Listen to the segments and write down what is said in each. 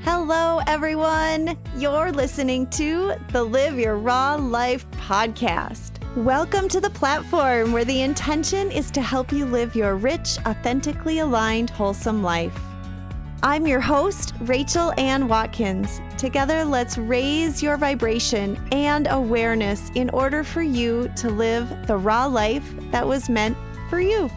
Hello, everyone. You're listening to the Live Your Raw Life podcast. Welcome to the platform where the intention is to help you live your rich, authentically aligned, wholesome life. I'm your host, Rachel Ann Watkins. Together, let's raise your vibration and awareness in order for you to live the raw life that was meant for you.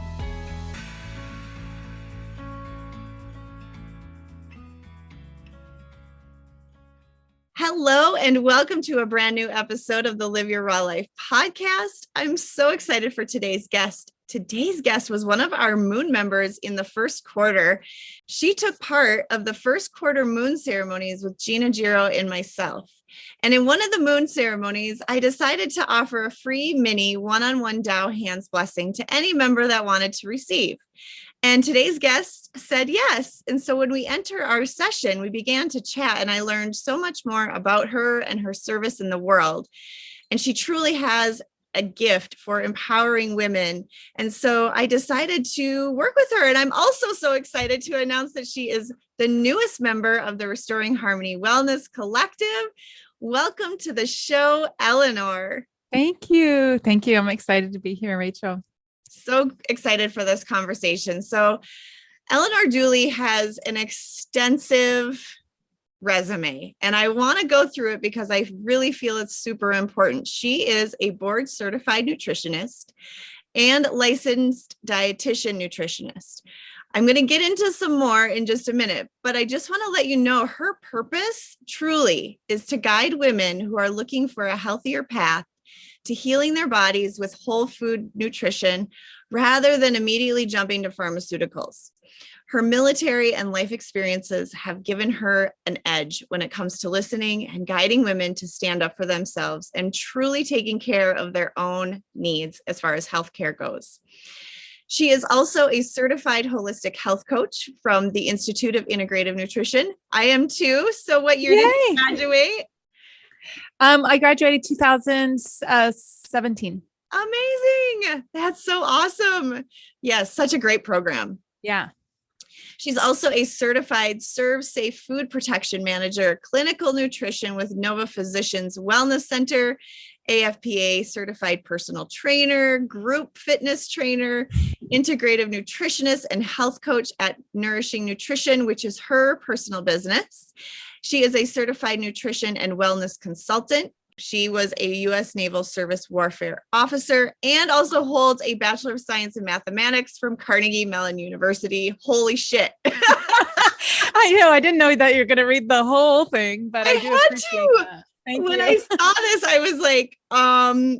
Hello, and welcome to a brand new episode of the Live Your Raw Life podcast. I'm so excited for today's guest. Today's guest was one of our moon members in the first quarter. She took part of the first quarter moon ceremonies with Gina Giro and myself. And in one of the moon ceremonies, I decided to offer a free mini one-on-one Tao hands blessing to any member that wanted to receive. And today's guest said yes. And so when we enter our session, we began to chat and I learned so much more about her and her service in the world. And she truly has a gift for empowering women. And so I decided to work with her. And I'm also so excited to announce that she is the newest member of the Restoring Harmony Wellness Collective. Welcome to the show, Eleanor. Thank you. Thank you. I'm excited to be here, Rachel. So excited for this conversation. So Eleanor Duelley has an extensive resume, and I want to go through it because I really feel it's super important. She is a board certified nutritionist and licensed dietitian nutritionist. I'm going to get into some more in just a minute, but I just want to let you know her purpose truly is to guide women who are looking for a healthier path to healing their bodies with whole food nutrition rather than immediately jumping to pharmaceuticals. Her military and life experiences have given her an edge when it comes to listening and guiding women to stand up for themselves and truly taking care of their own needs as far as healthcare goes. She is also a certified holistic health coach from the Institute of Integrative Nutrition. I am too. So what year did you graduate? I graduated 2017. Amazing. That's so awesome. Yes, such a great program. Yeah. She's also a certified Serve Safe Food Protection Manager, clinical nutrition with Nova Physicians Wellness Center, AFPA certified personal trainer, group fitness trainer, integrative nutritionist, and health coach at Nourishing Nutrition, which is her personal business. She is a certified nutrition and wellness consultant. She was a U.S. Naval Service Warfare Officer and also holds a Bachelor of Science in Mathematics from Carnegie Mellon University. Holy shit. I know. I didn't know that you're going to read the whole thing, but I do appreciate that. When I saw this, I was like,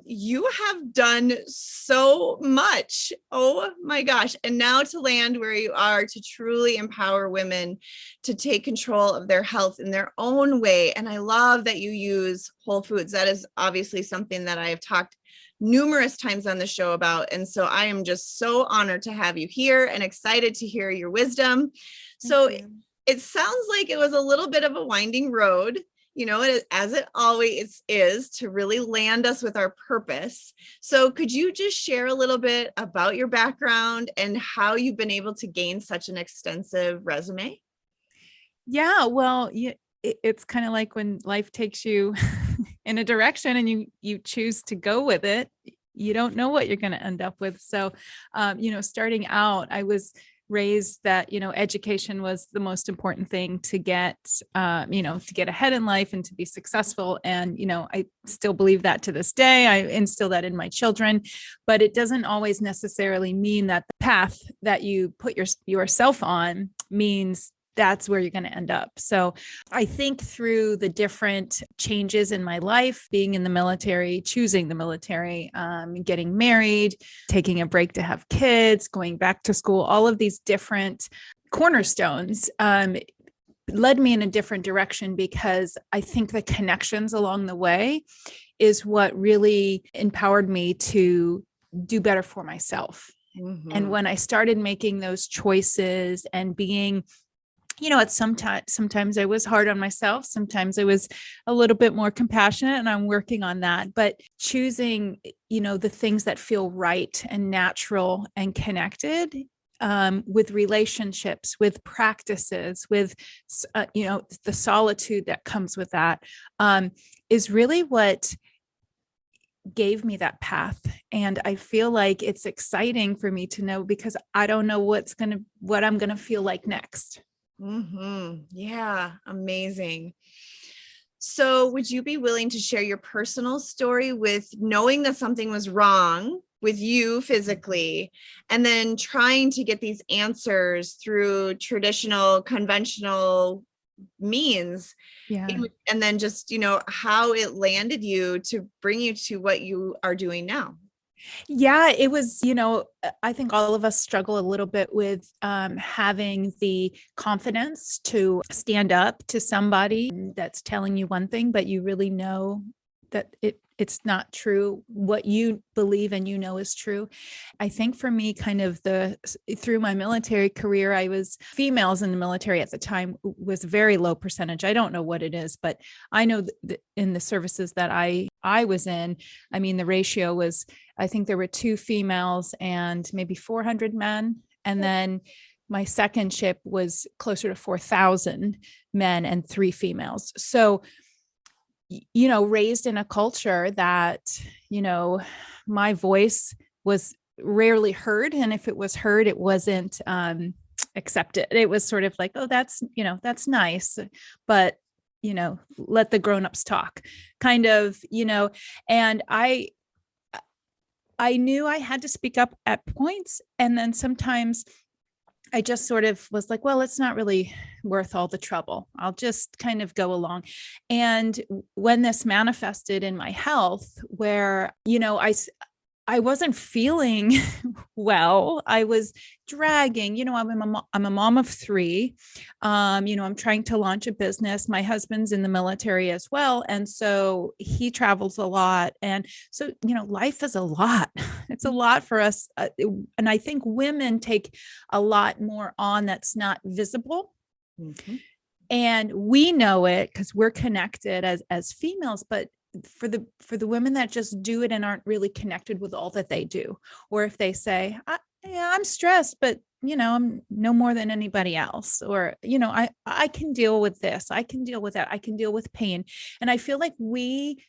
you have done so much. Oh my gosh. And now to land where you are to truly empower women to take control of their health in their own way. And I love that you use whole foods. That is obviously something that I have talked numerous times on the show about. And so I am just so honored to have you here and excited to hear your wisdom. So it sounds like it was a little bit of a winding road, you know, as it always is, to really land us with our purpose. So could you just share a little bit about your background and how you've been able to gain such an extensive resume? Yeah, well, it's kind of like when life takes you in a direction and you choose to go with it, you don't know what you're going to end up with. So, starting out, I was raised that, education was the most important thing to get, to get ahead in life and to be successful. And, I still believe that to this day. I instill that in my children, but it doesn't always necessarily mean that the path that you put yourself on means that's where you're going to end up. So I think through the different changes in my life, being in the military, choosing the military, getting married, taking a break to have kids, going back to school, all of these different cornerstones led me in a different direction because I think the connections along the way is what really empowered me to do better for myself. Mm-hmm. And when I started making those choices and being sometimes I was hard on myself. Sometimes I was a little bit more compassionate, and I'm working on that. But choosing, the things that feel right and natural and connected with relationships, with practices, with, the solitude that comes with that, is really what gave me that path. And I feel like it's exciting for me to know, because I don't know what I'm going to feel like next. Yeah. Amazing. So would you be willing to share your personal story with knowing that something was wrong with you physically, and then trying to get these answers through traditional, conventional means? Yeah. And then just, how it landed you to bring you to what you are doing now. Yeah, it was, I think all of us struggle a little bit with having the confidence to stand up to somebody that's telling you one thing, but you really know that it's not true. What you believe and is true. I think for me, kind of through my military career, I was females in the military at the time was a very low percentage. I don't know what it is, but I know that in the services that I was in, I mean, the ratio was, I think there were 2 females and maybe 400 men. And then my second ship was closer to 4,000 men and 3 females. So, raised in a culture that, my voice was rarely heard. And if it was heard, it wasn't accepted. It was sort of like, oh, that's nice, but, let the grownups talk kind of, and I knew I had to speak up at points. And then sometimes I just sort of was like, well, it's not really worth all the trouble. I'll just kind of go along. And when this manifested in my health, where, I wasn't feeling well. I was dragging, I'm a mom of 3. I'm trying to launch a business. My husband's in the military as well. And so he travels a lot. And so, life is a lot. It's a lot for us. And I think women take a lot more on that's not visible. Mm-hmm. And we know it because we're connected as females, but for the women that just do it and aren't really connected with all that they do, or if they say, I'm stressed, but I'm no more than anybody else, or I can deal with this, I can deal with that, I can deal with pain. And I feel like we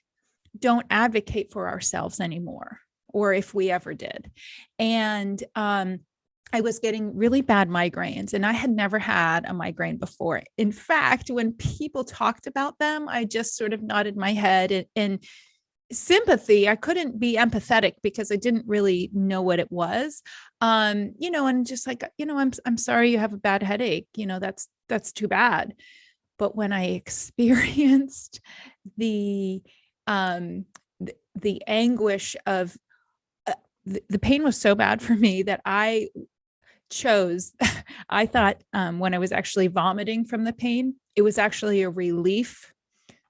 don't advocate for ourselves anymore, or if we ever did. And I was getting really bad migraines, and I had never had a migraine before. In fact, when people talked about them, I just sort of nodded my head in sympathy. I couldn't be empathetic because I didn't really know what it was. And just like, I'm sorry you have a bad headache. That's too bad. But when I experienced the anguish of the pain was so bad for me that I thought when I was actually vomiting from the pain, it was actually a relief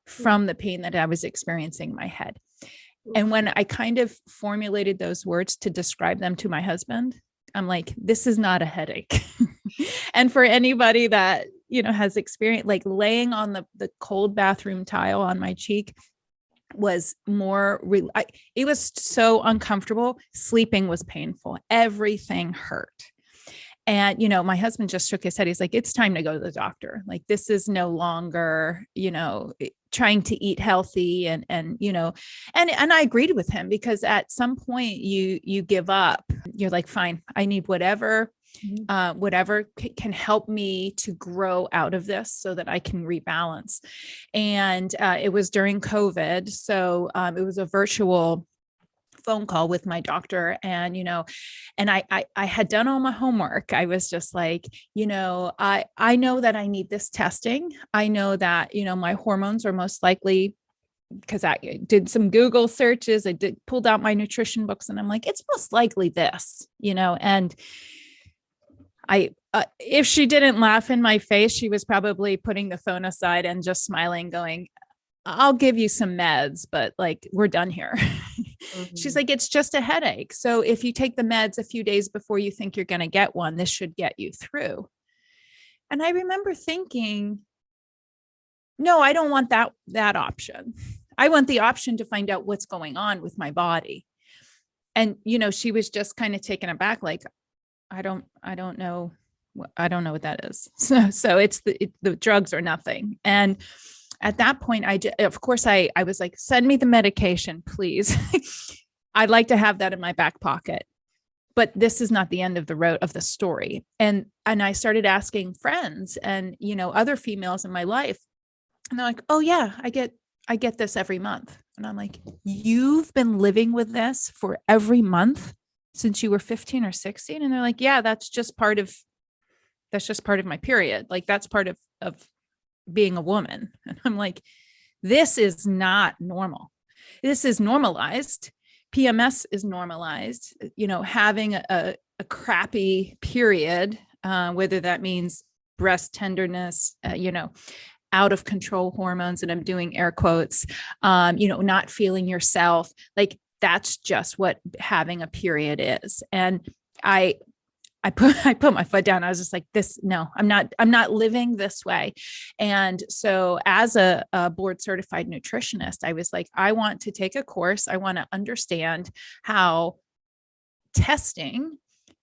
from the pain that I was experiencing in my head. And when I kind of formulated those words to describe them to my husband, I'm like, this is not a headache. And for anybody that, has experienced, like laying on the cold bathroom tile on my cheek was more, it was so uncomfortable. Sleeping was painful. Everything hurt. And, my husband just shook his head. He's like, it's time to go to the doctor. Like, this is no longer, trying to eat healthy and I agreed with him, because at some point you give up. You're like, fine, I need whatever can help me to grow out of this so that I can rebalance. And it was during COVID. So it was a virtual phone call with my doctor, and and I had done all my homework. I was just like, I know that I need this testing. I know that my hormones are most likely, because I did some Google searches, pulled out my nutrition books, and I'm like, it's most likely this, and I if she didn't laugh in my face, she was probably putting the phone aside and just smiling, going, I'll give you some meds, but like, we're done here. Mm-hmm. She's like, it's just a headache. So if you take the meds a few days before you think you're going to get one, this should get you through. And I remember thinking, no, I don't want that option. I want the option to find out what's going on with my body. And, she was just kind of taken aback, like, I don't know. I don't know what that is. So it's the drugs or nothing. And at that point, of course, I was like, send me the medication, please. I'd like to have that in my back pocket. But this is not the end of the road of the story. And I started asking friends and, other females in my life, and they're like, oh yeah, I get this every month. And I'm like, you've been living with this for every month since you were 15 or 16? And they're like, yeah, that's just part of my period. Like that's part of being a woman. And I'm like, this is not normal. This is normalized. PMS is normalized, having a crappy period, whether that means breast tenderness, out of control hormones, and I'm doing air quotes, not feeling yourself. Like that's just what having a period is. And I put my foot down. I was just like, no, I'm not living this way. And so as a board certified nutritionist, I was like, I want to take a course. I want to understand how testing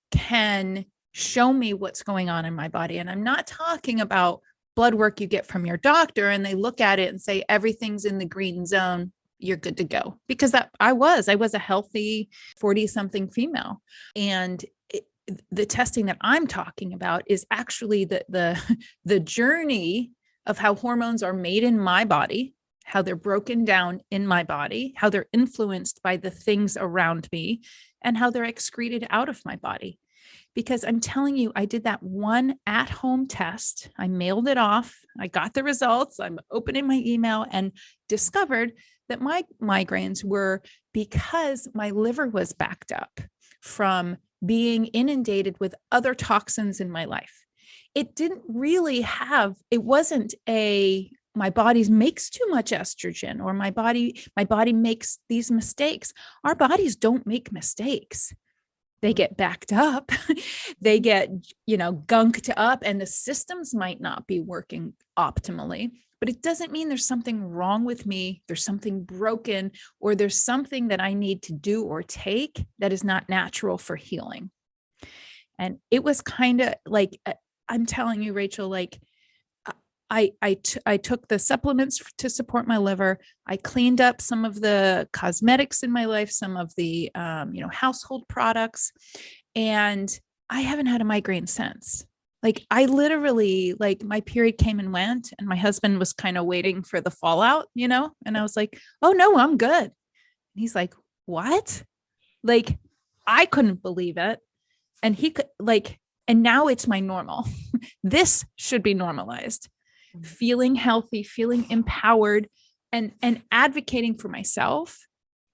can show me what's going on in my body. And I'm not talking about blood work you get from your doctor and they look at it and say, everything's in the green zone, you're good to go. Because I was a healthy 40 something female. And the testing that I'm talking about is actually the journey of how hormones are made in my body, how they're broken down in my body, how they're influenced by the things around me, and how they're excreted out of my body. Because I'm telling you, I did that one at-home test. I mailed it off. I got the results. I'm opening my email and discovered that my migraines were because my liver was backed up from being inundated with other toxins in my life. It wasn't my body makes too much estrogen or my body makes these mistakes. Our bodies don't make mistakes. They get backed up, they get, gunked up, and the systems might not be working optimally, but it doesn't mean there's something wrong with me. There's something broken, or there's something that I need to do or take that is not natural for healing. And it was kind of like, I'm telling you, Rachel, like I took the supplements to support my liver. I cleaned up some of the cosmetics in my life, some of the, household products, and I haven't had a migraine since. Like I literally, like my period came and went and my husband was kind of waiting for the fallout, and I was like, oh no, I'm good. And he's like, what? Like, I couldn't believe it. And he could and now it's my normal. This should be normalized. Feeling healthy, feeling empowered, and advocating for myself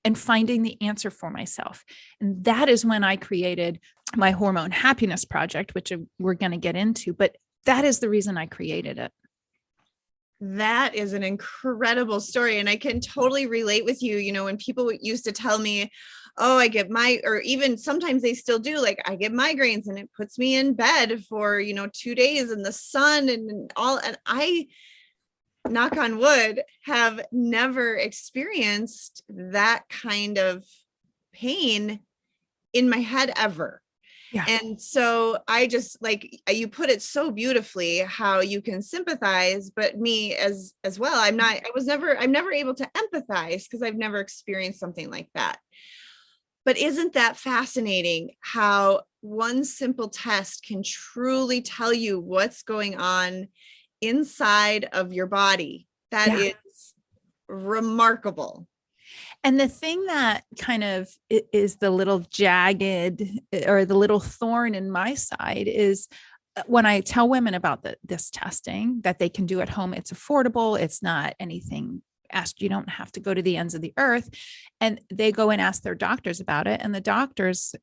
and finding the answer for myself. And that is when I created my Hormone Happiness Project, which we're going to get into, but that is the reason I created it. That is an incredible story. And I can totally relate with you. When people used to tell me, oh, or even sometimes they still do, like I get migraines and it puts me in bed for, 2 days in the sun and all. And I, knock on wood, have never experienced that kind of pain in my head ever. Yeah. And so I just, like you put it so beautifully, how you can sympathize, but me as well, I'm never able to empathize because I've never experienced something like that. But isn't that fascinating how one simple test can truly tell you what's going on inside of your body? That is remarkable. And the thing that kind of is the little jagged or the little thorn in my side is when I tell women about this testing that they can do at home. It's affordable. It's not anything asked. You don't have to go to the ends of the earth. And they go and ask their doctors about it. And the doctors,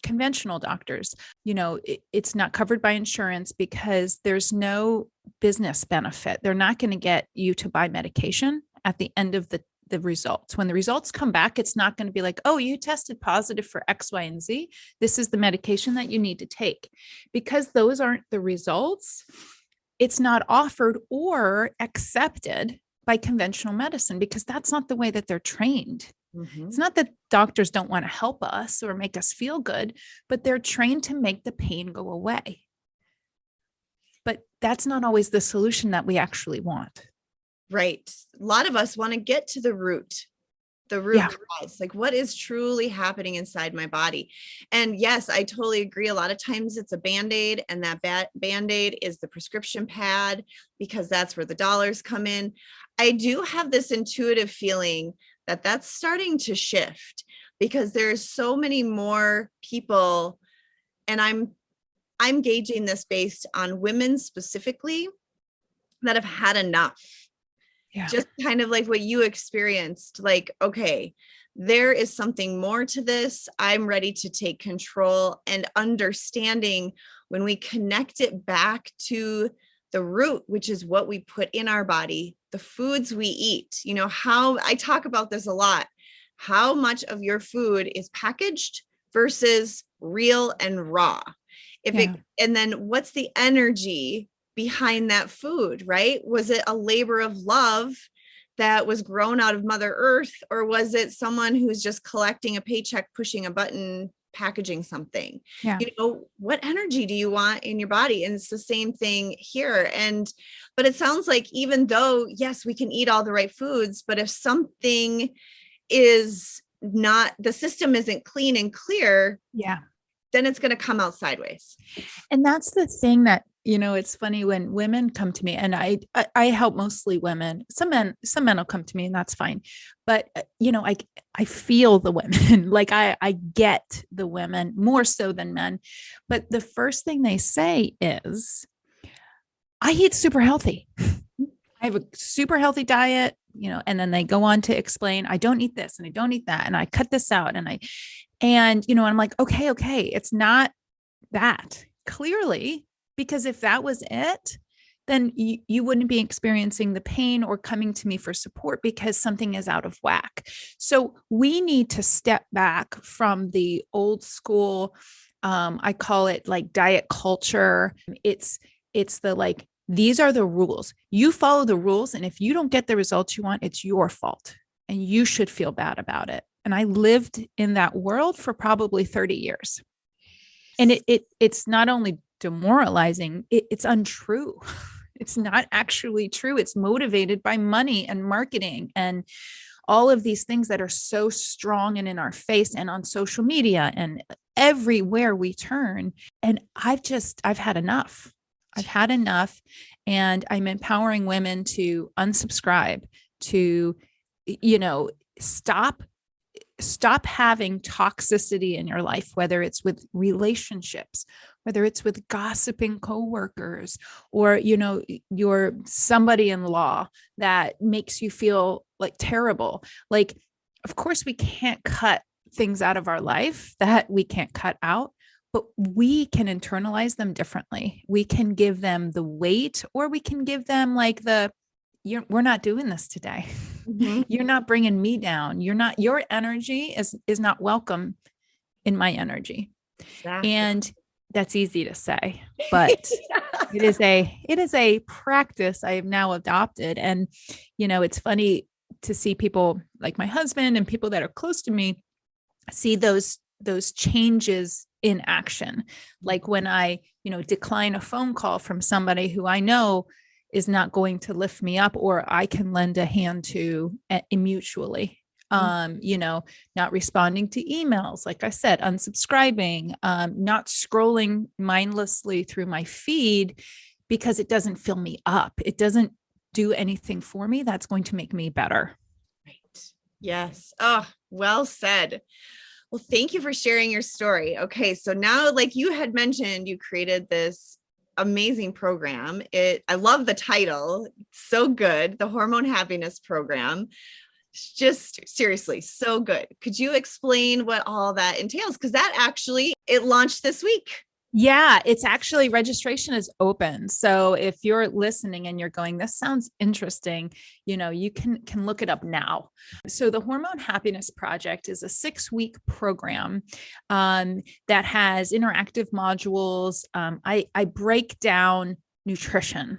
conventional doctors, it's not covered by insurance because there's no business benefit. They're not going to get you to buy medication at the end of the results. When the results come back, it's not going to be like, oh, you tested positive for X, Y, and Z. This is the medication that you need to take. Because those aren't the results, it's not offered or accepted by conventional medicine because that's not the way that they're trained. Mhm. It's not that doctors don't want to help us or make us feel good, but they're trained to make the pain go away. But that's not always the solution that we actually want. Right. A lot of us want to get to the root Yeah. cause, like what is truly happening inside my body. And yes, I totally agree. A lot of times it's a band-aid, and that band-aid is the prescription pad because that's where the dollars come in. I do have this intuitive feeling that that's starting to shift because there's so many more people, and I'm gauging this based on women specifically that have had enough. Yeah. Just kind of like what you experienced, like, okay, there is something more to this. I'm ready to take control, and understanding when we connect it back to the root, which is what we put in our body, the foods we eat. You know, how I talk about this a lot, how much of your food is packaged versus real and raw. If it, Yeah. and then what's the energy behind that food, right? Was it a labor of love that was grown out of Mother Earth, or was it someone who's just collecting a paycheck, pushing a button, packaging something? Yeah. You know, what energy do you want in your body? And it's the same thing here. But it sounds like, even though, yes, we can eat all the right foods, but if something is not, the system isn't clean and clear, Yeah. then it's going to come out sideways. And that's the thing that, it's funny when women come to me, and I help mostly women. Some men will come to me, and that's fine. But, I feel the women, like I get the women more so than men. But the first thing they say is, I eat super healthy. I have a super healthy diet, and then they go on to explain, I don't eat this and I don't eat that. And I cut this out. And I'm like, okay, it's not that clearly, because if that was it, then you wouldn't be experiencing the pain or coming to me for support, because something is out of whack. So we need to step back from the old school. I call it like diet culture. It's the like, these are the rules. You follow the rules. And if you don't get the results you want, it's your fault and you should feel bad about it. And I lived in that world for probably 30 years. And it's not only demoralizing, it's untrue. It's not actually true. It's motivated by money and marketing and all of these things that are so strong and in our face and on social media and everywhere we turn. And I've had enough. I've had enough. And I'm empowering women to unsubscribe, to, stop having toxicity in your life, whether it's with relationships, whether it's with gossiping coworkers, or, your somebody-in-law that makes you feel like terrible. Like, of course, we can't cut things out of our life that we can't cut out, but we can internalize them differently. We can give them the weight, or we can give them like we're not doing this today. Mm-hmm. You're not bringing me down. Your energy is not welcome in my energy. Exactly. And that's easy to say, but it is a practice I have now adopted. And, it's funny to see people like my husband and people that are close to me see those changes in action. Like when I, decline a phone call from somebody who I know is not going to lift me up, or I can lend a hand to mutually. Not responding to emails, like I said, unsubscribing, not scrolling mindlessly through my feed because it doesn't fill me up. It doesn't do anything for me that's going to make me better. Right. Yes. Oh, well said. Well, thank you for sharing your story. Okay. So now, like you had mentioned, you created this amazing program. I love the title. It's so good. The Hormone Happiness Program. Just seriously, so good. Could you explain what all that entails? Because that actually, it launched this week. Yeah, it's actually, registration is open. So if you're listening and you're going, this sounds interesting, you can look it up now. So the Hormone Happiness Project is a 6-week program that has interactive modules. I break down nutrition,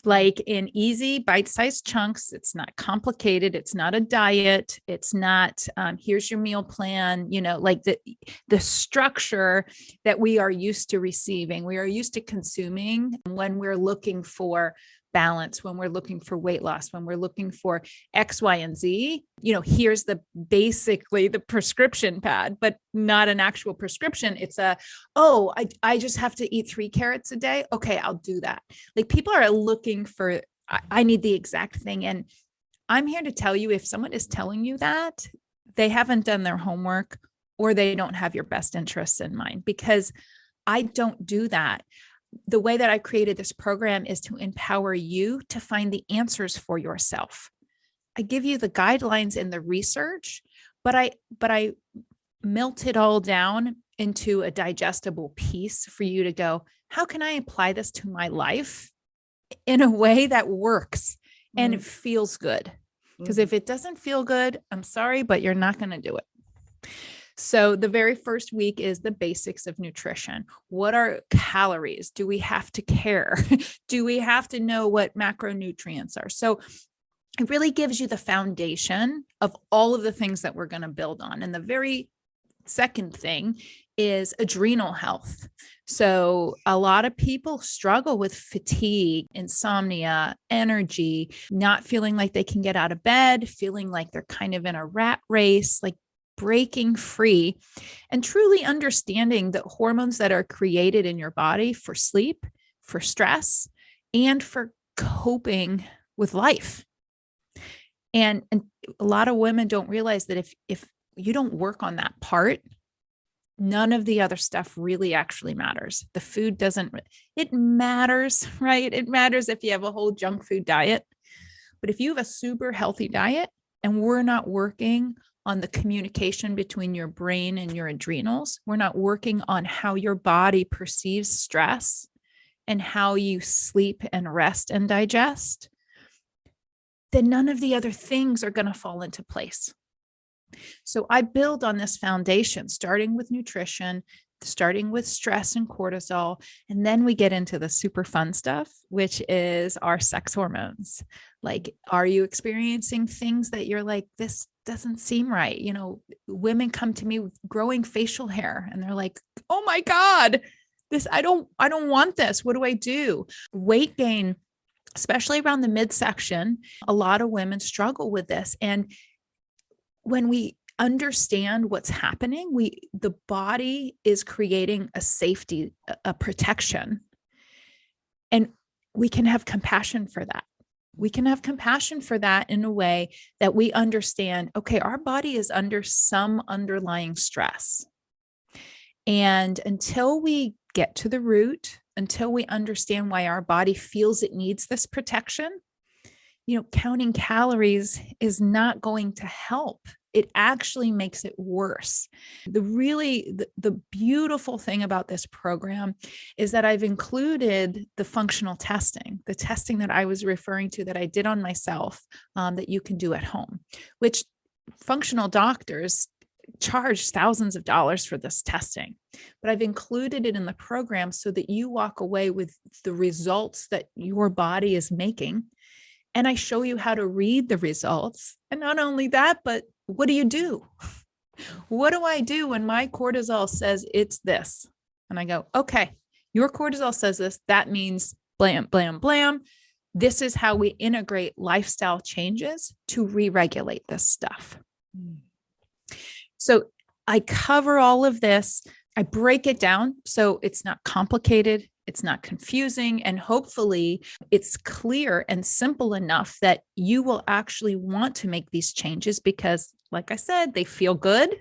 like in easy bite-sized chunks. It's not complicated. It's not a diet. It's not, here's your meal plan, like the structure that we are used to receiving, we are used to consuming when we're looking for balance, when we're looking for weight loss, when we're looking for X, Y, and Z. Here's basically the prescription pad, but not an actual prescription. It's I just have to eat 3 carrots a day. Okay, I'll do that. Like, people are looking for, I need the exact thing. And I'm here to tell you, if someone is telling you that, they haven't done their homework, or they don't have your best interests in mind, because I don't do that. The way that I created this program is to empower you to find the answers for yourself. I give you the guidelines and the research, but I melt it all down into a digestible piece for you to go, how can I apply this to my life in a way that works and it feels good? Because if it doesn't feel good, I'm sorry, but you're not going to do it. So the very first week is the basics of nutrition. What are calories? Do we have to care? Do we have to know what macronutrients are? So it really gives you the foundation of all of the things that we're going to build on. And the very second thing is adrenal health. So a lot of people struggle with fatigue, insomnia, energy, not feeling like they can get out of bed, feeling like they're kind of in a rat race, like breaking free and truly understanding the hormones that are created in your body for sleep, for stress, and for coping with life. And a lot of women don't realize that if you don't work on that part, none of the other stuff really actually matters. The food doesn't, it matters, right? It matters if you have a whole junk food diet. But if you have a super healthy diet and we're not working on the communication between your brain and your adrenals, we're not working on how your body perceives stress and how you sleep and rest and digest, then none of the other things are going to fall into place. So I build on this foundation, starting with nutrition, starting with stress and cortisol, and then we get into the super fun stuff, which is our sex hormones. Like, are you experiencing things that you're like, this doesn't seem right? Women come to me with growing facial hair and they're like, oh my God, I don't want this. What do I do? Weight gain, especially around the midsection. A lot of women struggle with this. And when we understand what's happening, the body is creating a safety, a protection, and we can have compassion for that. We can have compassion for that in a way that we understand, okay, our body is under some underlying stress. And until we get to the root, until we understand why our body feels it needs this protection, counting calories is not going to help. It actually makes it worse. The beautiful thing about this program is that I've included the functional testing, the testing that I was referring to that I did on myself, that you can do at home, which functional doctors charge thousands of dollars for this testing. But I've included it in the program so that you walk away with the results that your body is making. And I show you how to read the results. And not only that, but what do you do? What do I do when my cortisol says it's this? And I go, okay, your cortisol says this. That means blam, blam, blam. This is how we integrate lifestyle changes to re-regulate this stuff. So I cover all of this. I break it down so it's not complicated. It's not confusing, and hopefully it's clear and simple enough that you will actually want to make these changes because, like I said, they feel good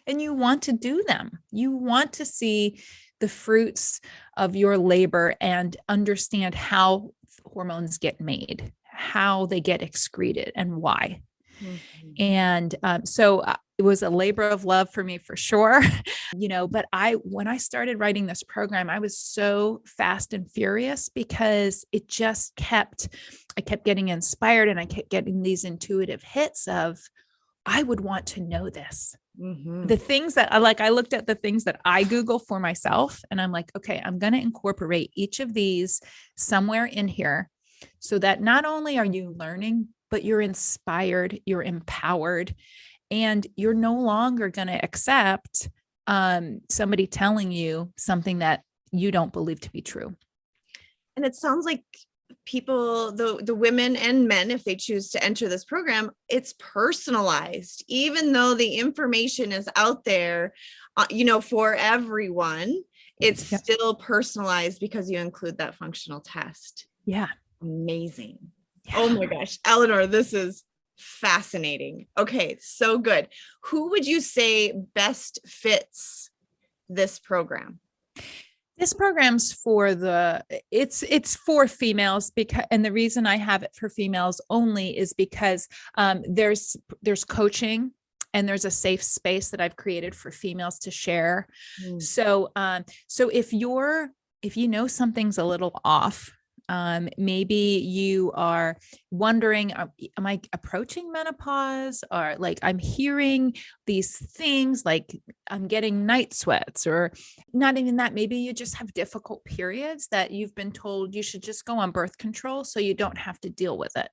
and you want to do them. You want to see the fruits of your labor and understand how hormones get made, how they get excreted, and why. Mm-hmm. And so it was a labor of love for me for sure, but when I started writing this program, I was so fast and furious because I kept getting inspired and I kept getting these intuitive hits of, I would want to know this. Mhm. The things that I looked at the things that I Google for myself, and I'm like, okay, I'm going to incorporate each of these somewhere in here so that not only are you learning, but you're inspired, you're empowered, and you're no longer going to accept somebody telling you something that you don't believe to be true. And it sounds like people, the women and men, if they choose to enter this program, it's personalized, even though the information is out there, for everyone, it's still personalized because you include that functional test. Yeah. Amazing. Yeah. Oh my gosh, Eleanor, this is fascinating. Okay, so good. Who would you say best fits this program? This program's it's for females, because, and the reason I have it for females only is because there's coaching and there's a safe space that I've created for females to share. So if you know something's a little off, maybe you are wondering, am I approaching menopause? Or like, I'm hearing these things like I'm getting night sweats, or not even that. Maybe you just have difficult periods that you've been told you should just go on birth control so you don't have to deal with it.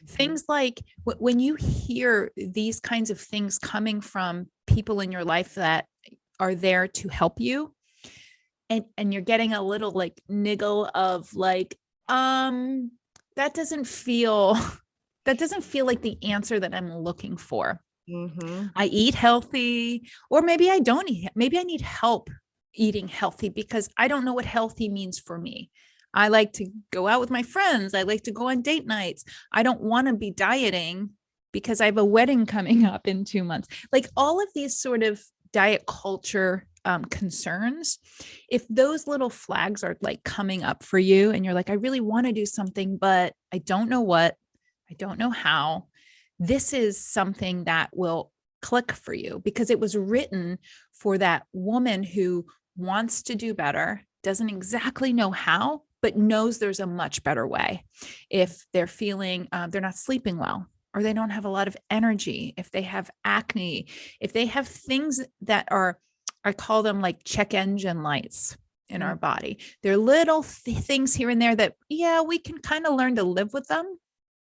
Things like when you hear these kinds of things coming from people in your life that are there to help you, and you're getting a little like niggle of like, that doesn't feel like the answer that I'm looking for. Mm-hmm. I eat healthy, or maybe I don't eat. Maybe I need help eating healthy because I don't know what healthy means for me. I like to go out with my friends. I like to go on date nights. I don't want to be dieting because I have a wedding coming up in 2 months. Like all of these sort of diet culture concerns, if those little flags are like coming up for you and you're like, I really want to do something, but I don't know what, I don't know how, this is something that will click for you because it was written for that woman who wants to do better, doesn't exactly know how, but knows there's a much better way. If they're feeling they're not sleeping well, or they don't have a lot of energy, if they have acne, if they have things that are, I call them like check engine lights in our body. They're little things here and there that, yeah, we can kind of learn to live with them,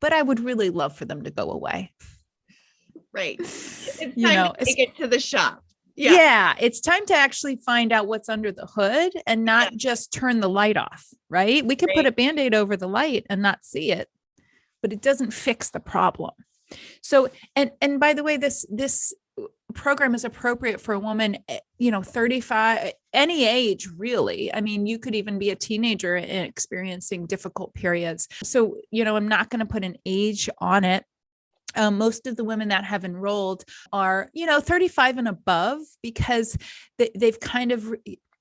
but I would really love for them to go away. Right. It's time to take it to the shop. Yeah. It's time to actually find out what's under the hood and not just turn the light off, right? We could put a Band-Aid over the light and not see it, but it doesn't fix the problem. So, and by the way, this program is appropriate for a woman, 35, any age, really. I mean, you could even be a teenager and experiencing difficult periods. So, I'm not going to put an age on it. Most of the women that have enrolled are, 35 and above, because they've kind of,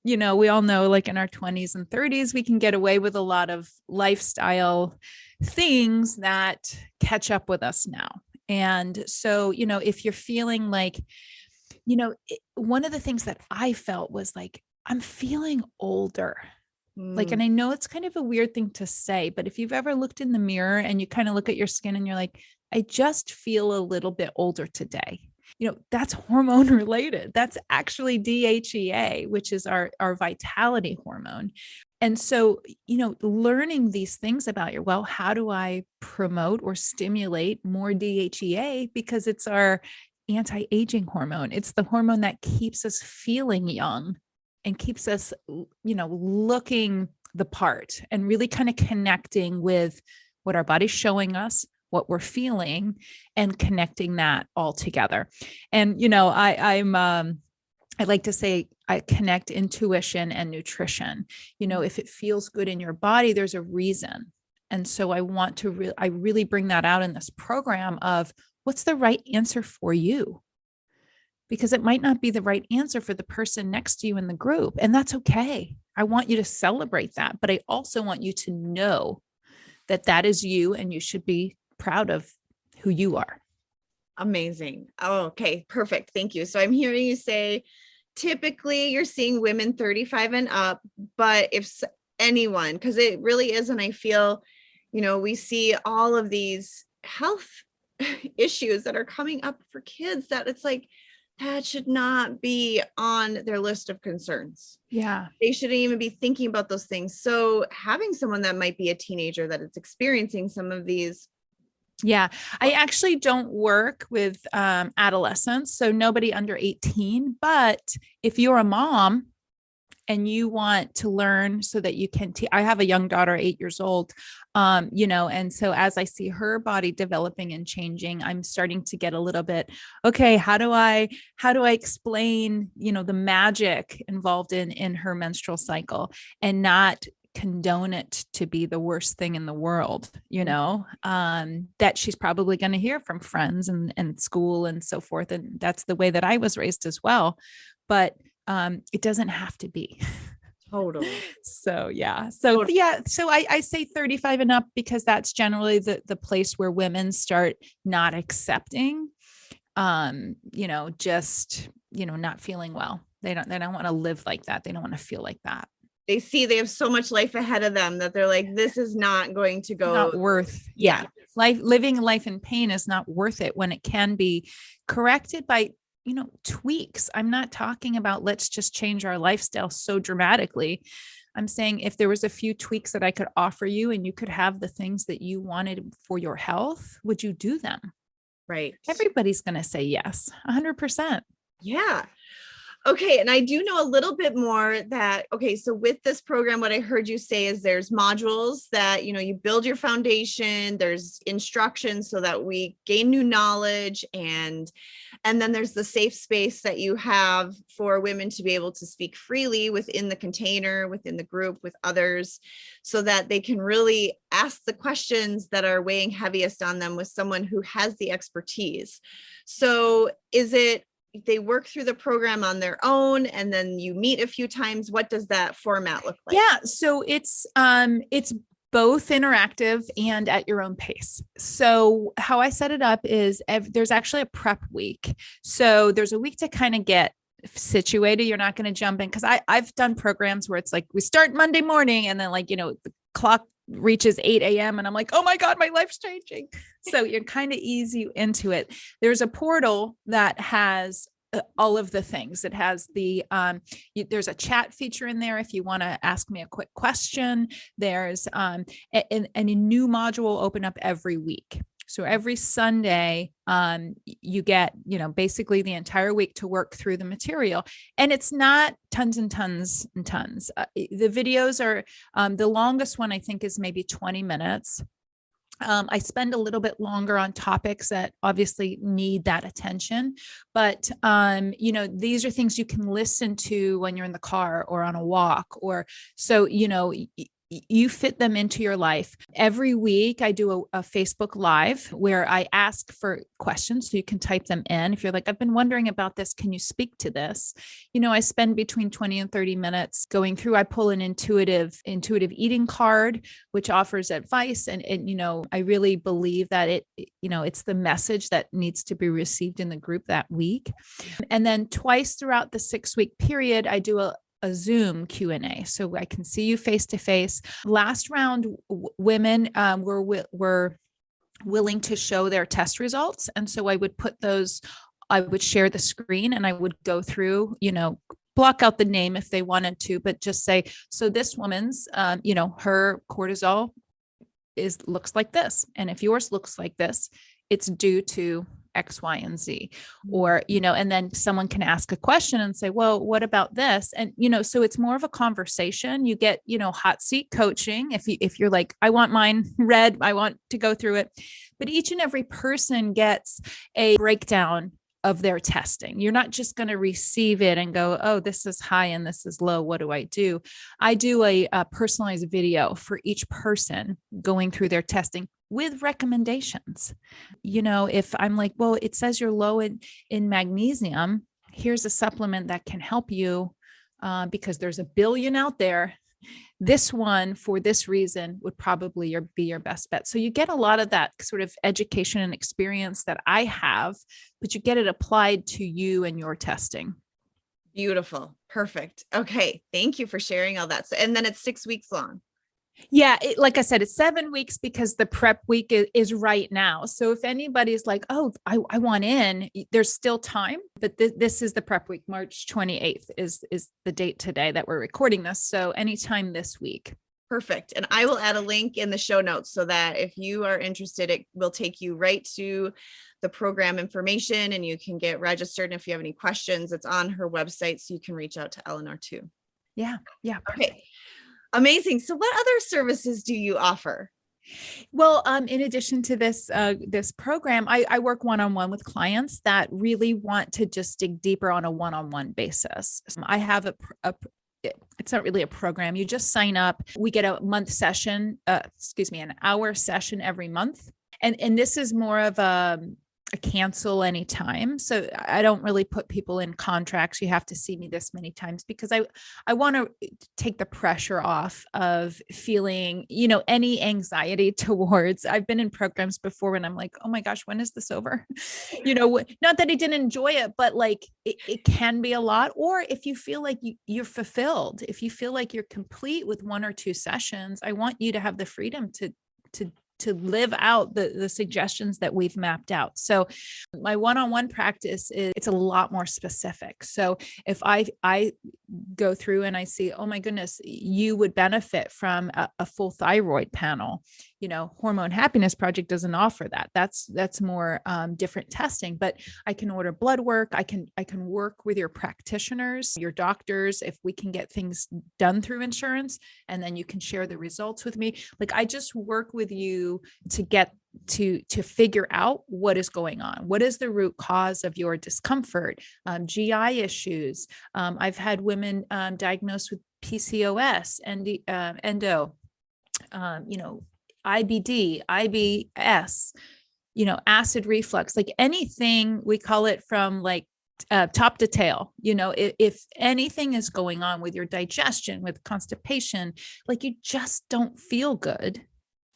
we all know, like in our 20s and 30s, we can get away with a lot of lifestyle things that catch up with us now. And so, if you're feeling like, one of the things that I felt was like, I'm feeling older. Like, and I know it's kind of a weird thing to say, but if you've ever looked in the mirror and you kind of look at your skin and you're like, I just feel a little bit older today. That's hormone related. That's actually DHEA, which is our vitality hormone. And so, learning these things about how do I promote or stimulate more DHEA? Because it's our anti-aging hormone. It's the hormone that keeps us feeling young and keeps us, looking the part and really kind of connecting with what our body's showing us, what we're feeling, and connecting that all together. And, I like to say I connect intuition and nutrition. If it feels good in your body, there's a reason. And so I want to I really bring that out in this program of what's the right answer for you, because it might not be the right answer for the person next to you in the group. And that's okay. I want you to celebrate that, but I also want you to know that that is you and you should be proud of who you are. Amazing. Oh, okay. Perfect. Thank you. So I'm hearing you say, typically you're seeing women 35 and up, but if anyone, because it really is, and I feel, we see all of these health issues that are coming up for kids that it's like, that should not be on their list of concerns. Yeah. They shouldn't even be thinking about those things. So having someone that might be a teenager that is experiencing some of these. Yeah. I actually don't work with adolescents, so nobody under 18. But if you're a mom and you want to learn so that you can I have a young daughter, 8 years old, and so as I see her body developing and changing, I'm starting to get a little bit, okay, how do I explain, the magic involved in her menstrual cycle and not condone it to be the worst thing in the world, that she's probably going to hear from friends and school and so forth. And that's the way that I was raised as well. But it doesn't have to be. Totally. So, yeah. So I say 35 and up because that's generally the place where women start not accepting, just, not feeling well. They don't want to live like that. They don't want to feel like that. They see they have so much life ahead of them that they're like, this is not going to go. Not worth. Yeah. Living life in pain is not worth it when it can be corrected by, tweaks. I'm not talking about let's just change our lifestyle so dramatically. I'm saying if there was a few tweaks that I could offer you and you could have the things that you wanted for your health, would you do them? Right. Everybody's going to say yes, 100%. Yeah. Okay. And I do know a little bit more that, okay, so with this program, what I heard you say is there's modules that, you build your foundation, there's instructions so that we gain new knowledge, and then there's the safe space that you have for women to be able to speak freely within the container, within the group, with others, so that they can really ask the questions that are weighing heaviest on them with someone who has the expertise. So is it, they work through the program on their own and then you meet a few times? What does that format look like? Yeah. So it's both interactive and at your own pace. So how I set it up is there's actually a prep week. So there's a week to kind of get situated. You're not going to jump in, because I've done programs where it's like we start Monday morning and then the clock reaches 8 a.m. and I'm like, oh my God, my life's changing. So you're kind of ease you into it. There's a portal that has all of the things. It has there's a chat feature in there if you want to ask me a quick question. There's and a new module will open up every week. So every Sunday, you get, basically the entire week to work through the material. And it's not tons and tons and tons. The videos are, the longest one I think is maybe 20 minutes. I spend a little bit longer on topics that obviously need that attention, but, these are things you can listen to when you're in the car or on a walk, or so, you fit them into your life. Every week I do a Facebook Live where I ask for questions. So you can type them in. If you're like, I've been wondering about this, can you speak to this? I spend between 20 and 30 minutes going through. I pull an intuitive eating card, which offers advice. And I really believe that it's the message that needs to be received in the group that week. And then twice throughout the 6-week period, I do a Zoom Q&A. So I can see you face to face. Last round, women were willing to show their test results. And so I would I would share the screen and I would go through, block out the name if they wanted to, but just say, so this woman's, her cortisol looks like this. And if yours looks like this, it's due to X, Y, and Z, or, and then someone can ask a question and say, well, what about this? And, so it's more of a conversation. You get, hot seat coaching. If you're like, I want mine read, I want to go through it, but each and every person gets a breakdown of their testing. You're not just going to receive it and go, oh, this is high and this is low. What do? I do a personalized video for each person going through their testing with recommendations. If I'm like, well, it says you're low in magnesium, here's a supplement that can help you because there's a billion out there. This one, for this reason, would probably be your best bet. So you get a lot of that sort of education and experience that I have, but you get it applied to you and your testing. Beautiful. Perfect. Okay. Thank you for sharing all that. So, and then it's 6 weeks long. Yeah, like I said, it's 7 weeks because the prep week is right now. So if anybody's like, oh, I want in, there's still time. But this is the prep week. March 28th is the date today that we're recording this. So anytime this week. Perfect. And I will add a link in the show notes so that if you are interested, it will take you right to the program information and you can get registered. And if you have any questions, it's on her website. So you can reach out to Eleanor too. Yeah. Yeah. Okay. Amazing. So what other services do you offer? Well, in addition to this program, I work one-on-one with clients that really want to just dig deeper on a one-on-one basis. I have it's not really a program. You just sign up. We get a an hour session every month. And this is more of a cancel anytime. So I don't really put people in contracts. You have to see me this many times because I want to take the pressure off of feeling, any anxiety towards, I've been in programs before when I'm like, oh my gosh, when is this over? Not that I didn't enjoy it, but like it can be a lot. Or if you feel like you're fulfilled, if you feel like you're complete with 1 or 2 sessions, I want you to have the freedom to live out the suggestions that we've mapped out. So my one-on-one practice it's a lot more specific. So if I go through and I see, oh my goodness, you would benefit from a full thyroid panel. Hormone Happiness Project doesn't offer that. That's more different testing, but I can order blood work. I can work with your practitioners, your doctors, if we can get things done through insurance, and then you can share the results with me. Like I just work with you to get to figure out what is going on. What is the root cause of your discomfort, GI issues? I've had women diagnosed with PCOS and endo, IBD, IBS, acid reflux, like anything, we call it from like top to tail. If anything is going on with your digestion, with constipation, like you just don't feel good,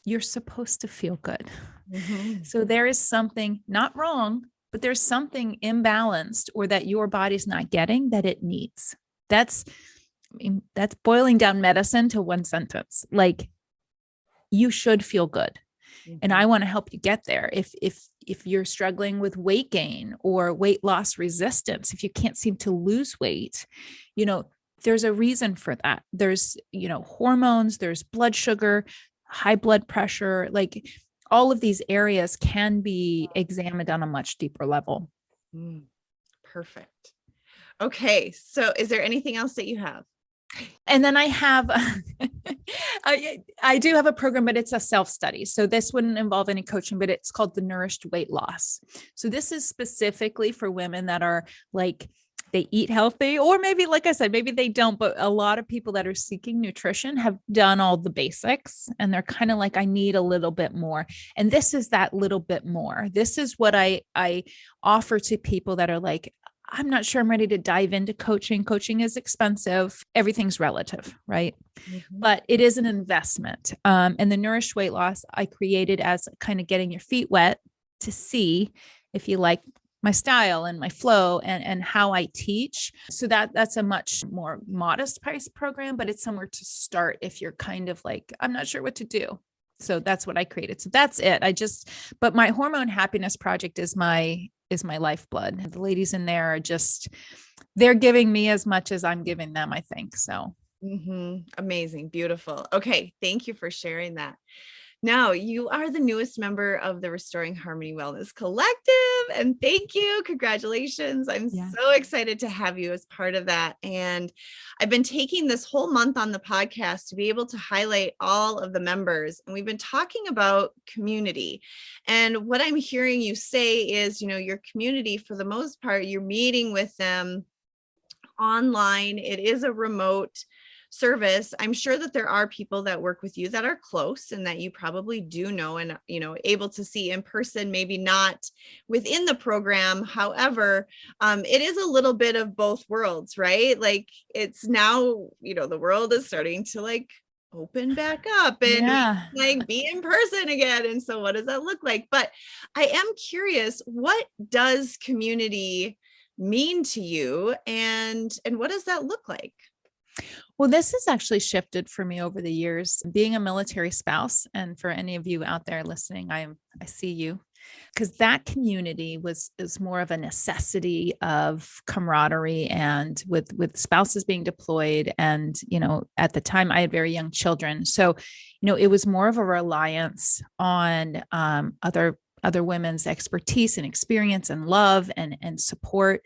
you're supposed to feel good. Mm-hmm. So there is something not wrong, but there's something imbalanced or that your body's not getting that it needs. That's boiling down medicine to one sentence. Like you should feel good. Mm-hmm. And I want to help you get there. If you're struggling with weight gain or weight loss resistance, if you can't seem to lose weight, there's a reason for that. There's, hormones, there's blood sugar, high blood pressure, like all of these areas can be examined on a much deeper level. Perfect. Okay. So is there anything else that you have? And then I have, I do have a program, but it's a self-study. So this wouldn't involve any coaching, but it's called the Nourished Weight Loss. So this is specifically for women that are like, they eat healthy, or maybe, like I said, maybe they don't, but a lot of people that are seeking nutrition have done all the basics and they're kind of like, I need a little bit more. And this is that little bit more. This is what I offer to people that are like, I'm not sure I'm ready to dive into coaching. Coaching is expensive. Everything's relative, right? Mm-hmm. But it is an investment. And the Nourished Weight Loss I created as kind of getting your feet wet to see if you like my style and my flow and how I teach. So that's a much more modest price program, but it's somewhere to start if you're kind of like, I'm not sure what to do. So that's what I created. So that's it. But my Hormone Happiness Project is my lifeblood. The ladies in there are they're giving me as much as I'm giving them, I think. So. Mm-hmm. Amazing. Beautiful. Okay. Thank you for sharing that. Now, you are the newest member of the Restoring Harmony Wellness Collective, and thank you. Congratulations. I'm so excited to have you as part of that. And I've been taking this whole month on the podcast to be able to highlight all of the members. And we've been talking about community. And what I'm hearing you say is, your community, for the most part, you're meeting with them online. It is a remote service. I'm sure that there are people that work with you that are close and that you probably do know and, able to see in person, maybe not within the program. However, it is a little bit of both worlds, right? Like it's now, the world is starting to like open back up and like be in person again. And so what does that look like? But I am curious, what does community mean to you and what does that look like? Well, this has actually shifted for me over the years, being a military spouse. And for any of you out there listening, I see you, because that community is more of a necessity of camaraderie, and with spouses being deployed. And, at the time I had very young children. So, it was more of a reliance on other women's expertise and experience and love and support.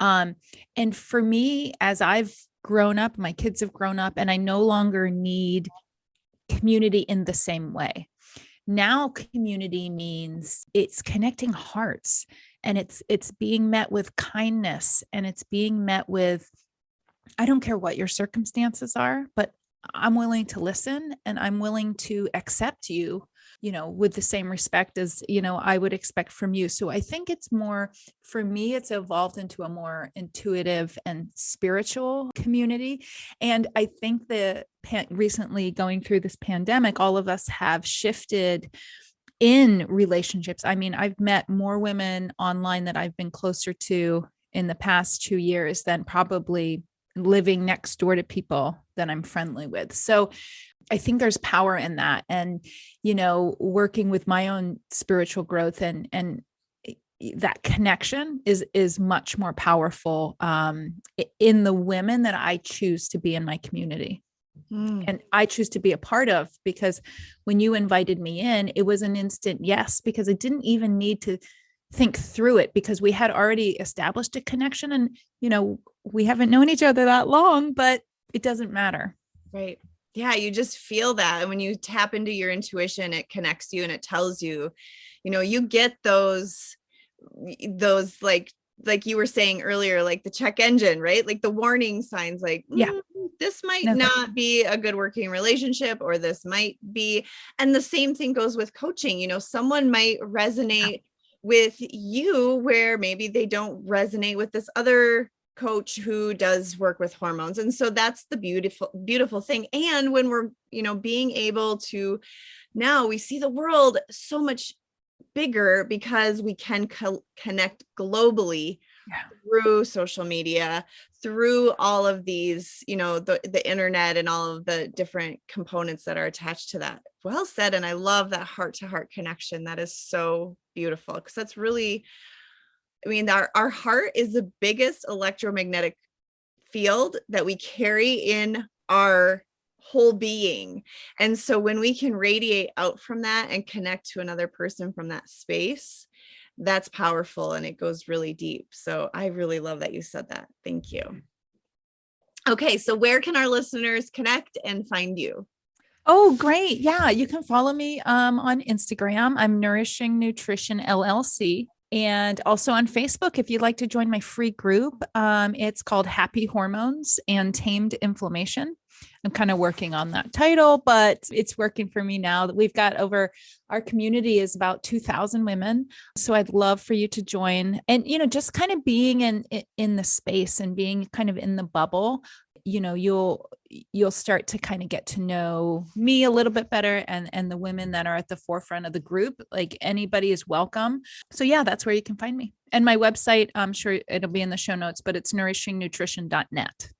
And for me, as I've grown up, my kids have grown up, and I no longer need community in the same way. Now community means it's connecting hearts, and it's being met with kindness, and it's being met with, I don't care what your circumstances are, but I'm willing to listen, and I'm willing to accept you, with the same respect as, I would expect from you. So I think it's more, for me, it's evolved into a more intuitive and spiritual community. And I think recently going through this pandemic, all of us have shifted in relationships. I mean, I've met more women online that I've been closer to in the past 2 years than probably living next door to people that I'm friendly with. So I think there's power in that. And, working with my own spiritual growth and that connection is much more powerful in the women that I choose to be in my community. And I choose to be a part of, because when you invited me in, it was an instant yes, because I didn't even need to think through it, because we had already established a connection, and, we haven't known each other that long, but it doesn't matter. Right. Yeah. You just feel that. And when you tap into your intuition, it connects you and it tells you, you get those like you were saying earlier, like the check engine, right? Like the warning signs, like, this might not be a good working relationship, or this might be. And the same thing goes with coaching. Someone might resonate with you where maybe they don't resonate with this other coach who does work with hormones. And so that's the beautiful thing. And when we're, being able to, now we see the world so much bigger, because we can connect globally through social media, through all of these, the internet and all of the different components that are attached to that. Well said. And I love that heart to heart connection. That is so beautiful, because that's really, our heart is the biggest electromagnetic field that we carry in our whole being. And so when we can radiate out from that and connect to another person from that space, that's powerful, and it goes really deep. So I really love that you said that. Thank you. Okay. So where can our listeners connect and find you? Oh, great. Yeah. You can follow me on Instagram. I'm Nourishing Nutrition LLC. And also on Facebook, if you'd like to join my free group, it's called Happy Hormones and Tamed Inflammation. I'm kind of working on that title, but it's working for me now. That we've got our community is about 2,000 women. So I'd love for you to join, and, just kind of being in the space and being kind of in the bubble, you'll start to kind of get to know me a little bit better, and the women that are at the forefront of the group. Like, anybody is welcome. So yeah, that's where you can find me. And my website, I'm sure it'll be in the show notes, but it's nourishingnutrition.net.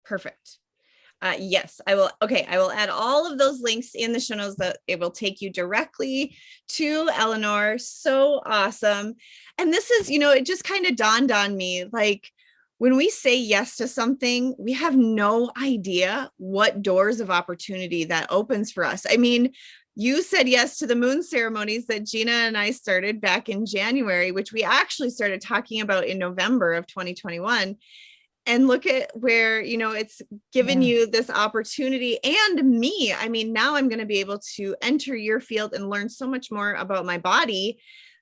Perfect. Yes, I will. Okay. I will add all of those links in the show notes, that it will take you directly to Eleanor. So awesome. And this is, it just kind of dawned on me, like, when we say yes to something, we have no idea what doors of opportunity that opens for us. I mean, you said yes to the moon ceremonies that Gina and I started back in January, which we actually started talking about in November of 2021. And look at where, it's given you this opportunity, and me. I mean, now I'm going to be able to enter your field and learn so much more about my body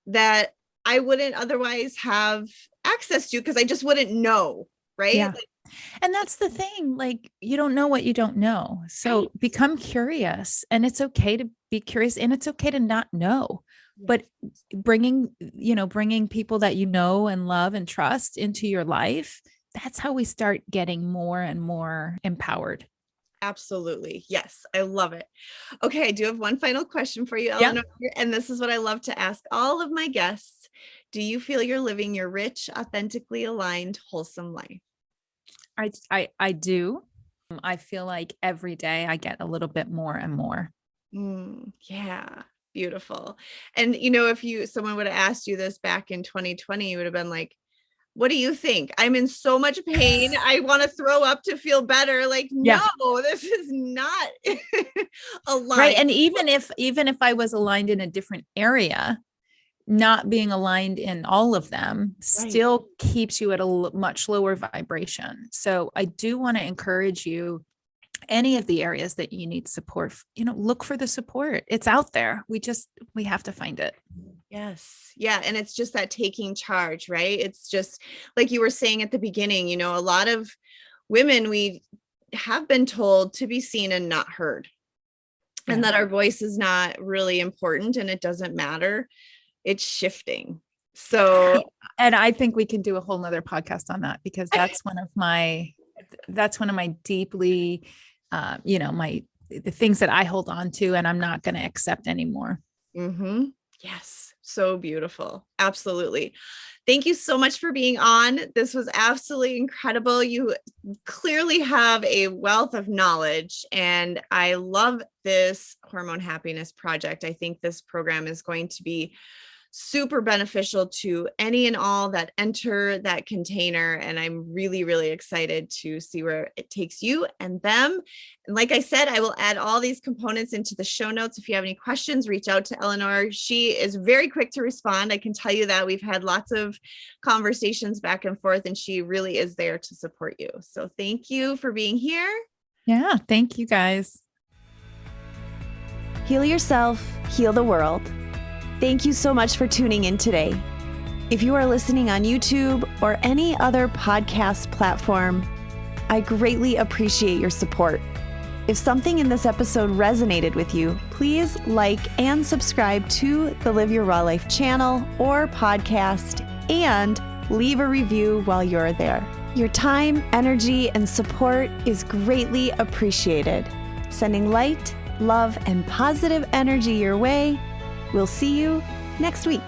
that I wouldn't otherwise have access to, because I just wouldn't know. Right. Yeah. And that's the thing, like, you don't know what you don't know. So become curious, and it's okay to be curious, and it's okay to not know. But bringing people that you know and love and trust into your life, that's how we start getting more and more empowered. Absolutely. Yes. I love it. Okay. I do have one final question for you, Eleanor. And this is what I love to ask all of my guests. Do you feel you're living your rich, authentically aligned, wholesome life? I do. I feel like every day I get a little bit more and more. Yeah. Beautiful. And if someone would have asked you this back in 2020, you would have been like, what do you think? I'm in so much pain. I want to throw up to feel better. Like, Yeah. no, this is not aligned. Right. And even if I was aligned in a different area, not being aligned in all of them still keeps you at a much lower vibration. So I do want to encourage you, any of the areas that you need support, look for the support. It's out there. We have to find it. Yes. Yeah. And it's just that taking charge, right? It's just like you were saying at the beginning, a lot of women, we have been told to be seen and not heard, and that our voice is not really important and it doesn't matter. It's shifting. So, and I think we can do a whole nother podcast on that, because that's one of my deeply, the things that I hold on to and I'm not going to accept anymore. Yes. So beautiful. Absolutely. Thank you so much for being on. This was absolutely incredible. You clearly have a wealth of knowledge, and I love this Hormone Happiness Project. I think this program is going to be super beneficial to any and all that enter that container. And I'm really, really excited to see where it takes you and them. And like I said, I will add all these components into the show notes. If you have any questions, reach out to Eleanor. She is very quick to respond. I can tell you that. We've had lots of conversations back and forth, and she really is there to support you. So thank you for being here. Yeah. Thank you, guys. Heal yourself, heal the world. Thank you so much for tuning in today. If you are listening on YouTube or any other podcast platform, I greatly appreciate your support. If something in this episode resonated with you, please like and subscribe to the Live Your Raw Life channel or podcast, and leave a review while you're there. Your time, energy, and support is greatly appreciated. Sending light, love, and positive energy your way. We'll see you next week.